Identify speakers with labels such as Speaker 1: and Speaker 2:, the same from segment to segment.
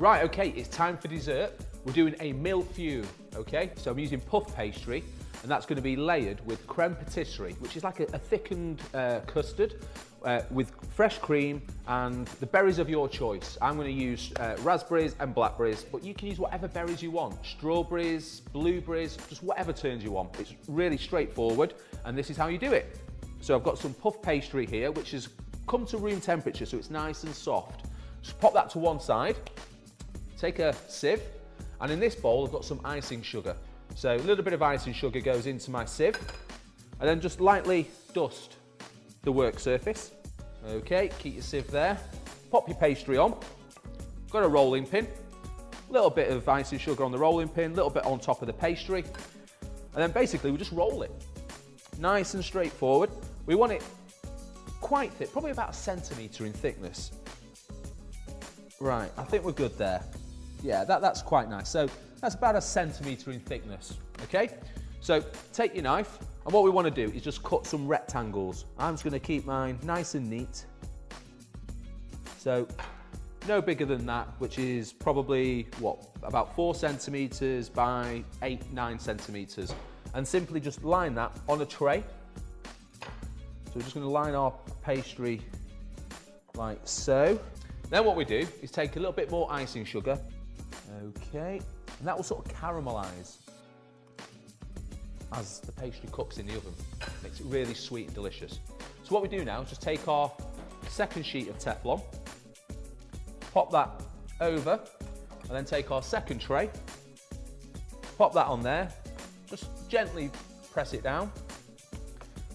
Speaker 1: Right, okay, it's time for dessert. We're doing a millefeuille, okay? So I'm using puff pastry, and that's going to be layered with crème patisserie, which is like a thickened custard with fresh cream and the berries of your choice. I'm going to use raspberries and blackberries, but you can use whatever berries you want. Strawberries, blueberries, just whatever turns you on. It's really straightforward, and this is how you do it. So I've got some puff pastry here, which has come to room temperature, so it's nice and soft. Just pop that to one side, take a sieve, and in this bowl I've got some icing sugar. So a little bit of icing sugar goes into my sieve, and then just lightly dust the work surface. Okay, keep your sieve there. Pop your pastry on. Got a rolling pin. A little bit of icing sugar on the rolling pin, a little bit on top of the pastry. And then basically we just roll it. Nice and straightforward. We want it quite thick, probably about 1 centimetre in thickness. Right, I think we're good there. Yeah, that's quite nice. So that's about 1 centimetre in thickness, okay? So take your knife, and what we want to do is just cut some rectangles. I'm just going to keep mine nice and neat. So no bigger than that, which is probably, what, about 4 centimetres by 8, 9 centimetres. And simply just line that on a tray. So we're just going to line our pastry like so. Then what we do is take a little bit more icing sugar. Okay, and that will sort of caramelise as the pastry cooks in the oven. Makes it really sweet and delicious. So what we do now is just take our second sheet of Teflon, pop that over, and then take our second tray, pop that on there, just gently press it down.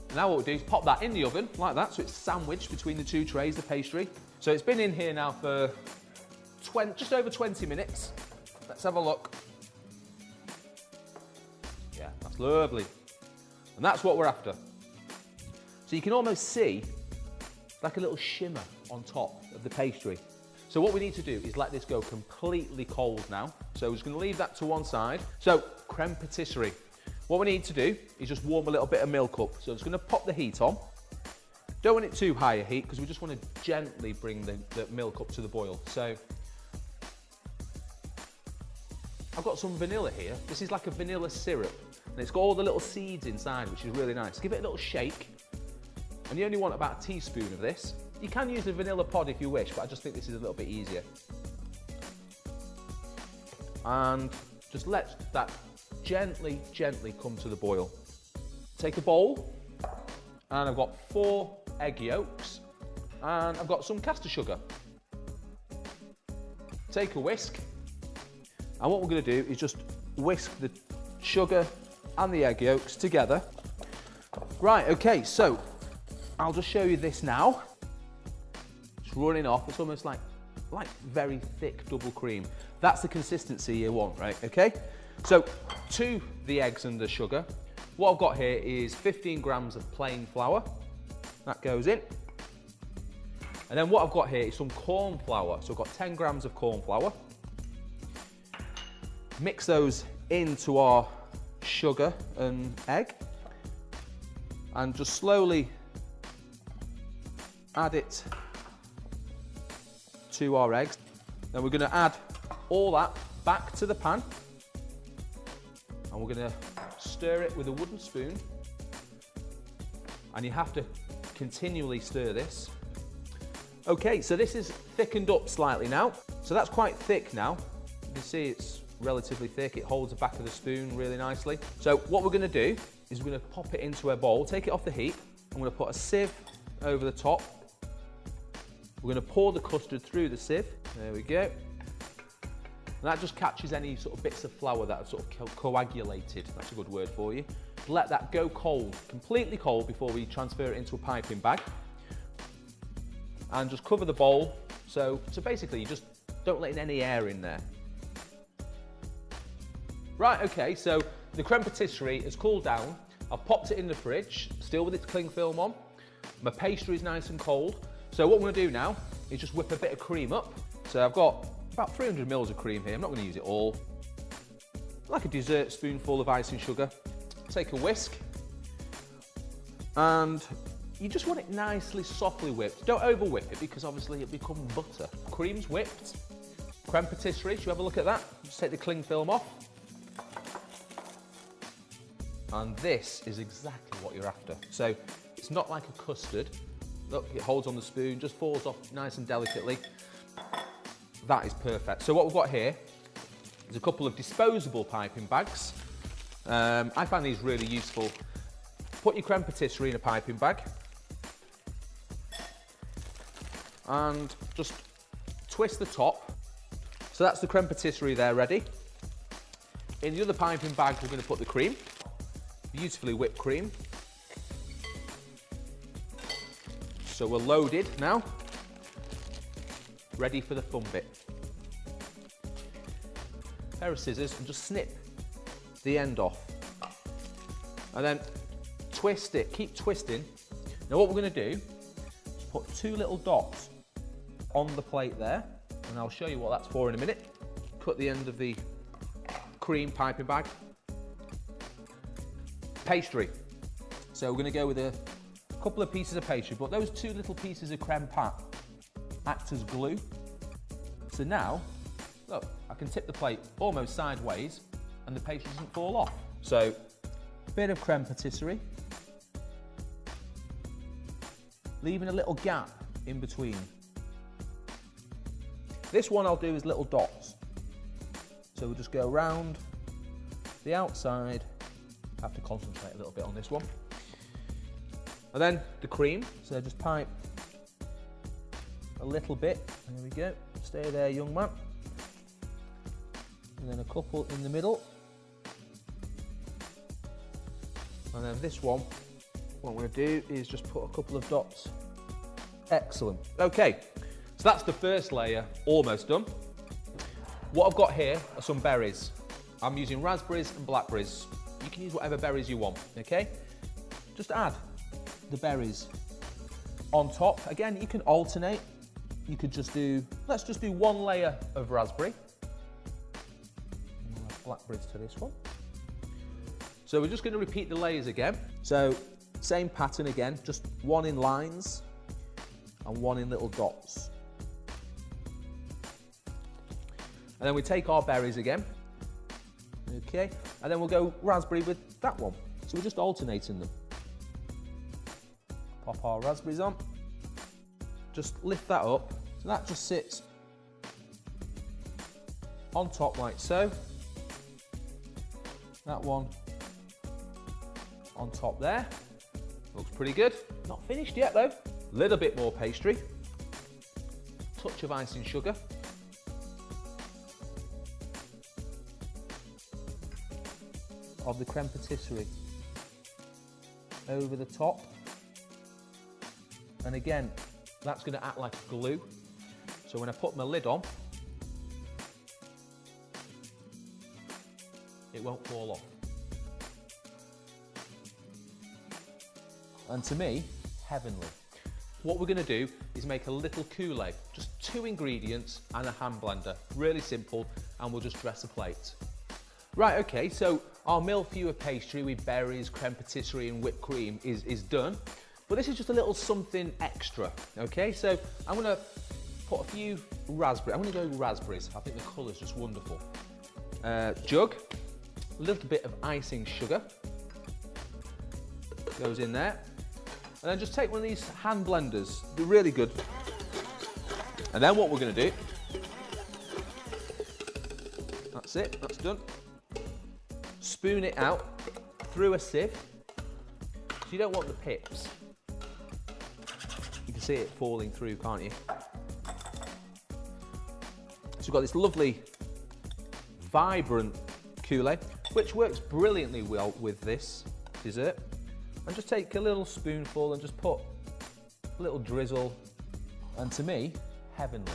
Speaker 1: And now what we do is pop that in the oven like that, so it's sandwiched between the two trays, the pastry. So it's been in here now for just over 20 minutes. Let's have a look. Yeah, that's lovely. And that's what we're after. So you can almost see like a little shimmer on top of the pastry. So what we need to do is let this go completely cold now. So we're just going to leave that to one side. So crème patisserie. What we need to do is just warm a little bit of milk up. So I'm just going to pop the heat on. Don't want it too high a heat because we just want to gently bring the milk up to the boil. So I've got some vanilla here. This is like a vanilla syrup, and it's got all the little seeds inside, which is really nice. Give it a little shake, and you only want about a teaspoon of this. You can use a vanilla pod if you wish, but I just think this is a little bit easier. And just let that gently come to the boil. Take a bowl, and I've got 4 egg yolks, and I've got some caster sugar. Take a whisk, and what we're going to do is just whisk the sugar and the egg yolks together. Right, okay, so I'll just show you this now. It's running off. It's almost like very thick double cream. That's the consistency you want, right? Okay, so to the eggs and the sugar, what I've got here is 15 grams of plain flour. That goes in. And then what I've got here is some corn flour. So I've got 10 grams of corn flour. Mix those into our sugar and egg, and just slowly add it to our eggs. Then we're going to add all that back to the pan, and we're going to stir it with a wooden spoon, and you have to continually stir this. Okay, so this is thickened up slightly now, so that's quite thick now. You can see it's relatively thick. It holds the back of the spoon really nicely. So what we're going to do is we're going to pop it into a bowl, take it off the heat. I'm going to put a sieve over the top. We're going to pour the custard through the sieve. There we go. And that just catches any sort of bits of flour that have sort of coagulated. That's a good word for you. Let that go cold, completely cold, before we transfer it into a piping bag. And just cover the bowl. So basically you just don't let any air in there. Right, okay, so the crème patisserie has cooled down. I've popped it in the fridge, still with its cling film on. My pastry is nice and cold. So what I'm going to do now is just whip a bit of cream up. So I've got about 300 mils of cream here. I'm not going to use it all. Like a dessert spoonful of icing sugar. Take a whisk. And you just want it nicely, softly whipped. Don't over whip it because obviously it'll become butter. Cream's whipped. Crème Pattisserie, should we have a look at that? Just take the cling film off. And this is exactly what you're after. So it's not like a custard. Look, it holds on the spoon, just falls off nice and delicately. That is perfect. So what we've got here is a couple of disposable piping bags. I find these really useful. Put your crème patisserie in a piping bag and just twist the top. So that's the crème patisserie there ready. In the other piping bag, we're going to put the cream, beautifully whipped cream. So we're loaded now, ready for the fun bit. Pair of scissors and just snip the end off. And then twist it, keep twisting. Now what we're going to do is put 2 little dots on the plate there, and I'll show you what that's for in a minute. Cut the end of the cream piping bag. Pastry. So we're going to go with a couple of pieces of pastry, but those 2 little pieces of creme pat act as glue. So now, look, I can tip the plate almost sideways and the pastry doesn't fall off. So, a bit of crème patisserie, leaving a little gap in between. This one I'll do is little dots. So we'll just go around the outside. I have to concentrate a little bit on this one. And then the cream, so just pipe a little bit. There we go. Stay there, young man. And then a couple in the middle. And then this one, what I'm going to do is just put a couple of dots. Excellent. Okay, so that's the first layer, almost done. What I've got here are some berries. I'm using raspberries and blackberries. You can use whatever berries you want, okay? Just add the berries on top. Again, you can alternate. You could just do, let's just do 1 layer of raspberry. We'll add blackberries to this one. So we're just going to repeat the layers again. So same pattern again, just 1 in lines and 1 in little dots. And then we take our berries again. Okay, and then we'll go raspberry with that one. So we're just alternating them. Pop our raspberries on. Just lift that up. So that just sits on top like so. That one on top there. Looks pretty good. Not finished yet though. Little bit more pastry. Touch of icing sugar. Of the crème patisserie over the top. And again, that's going to act like glue. So when I put my lid on, it won't fall off. And to me, heavenly. What we're going to do is make a little coulis, just 2 ingredients and a hand blender. Really simple, and we'll just dress a plate. Right, okay, so our millefeuille of pastry with berries, crème patisserie and whipped cream is done. But this is just a little something extra, okay? So I'm going to put a few raspberries. I'm going to go with raspberries. I think the colour's just wonderful. Jug, a little bit of icing sugar goes in there. And then just take one of these hand blenders. They're really good. And then what we're going to do, that's it, that's done. Spoon it out through a sieve. So you don't want the pips. You can see it falling through, can't you? So we've got this lovely, vibrant coulis, which works brilliantly well with this dessert. And just take a little spoonful and just put a little drizzle, and to me, heavenly.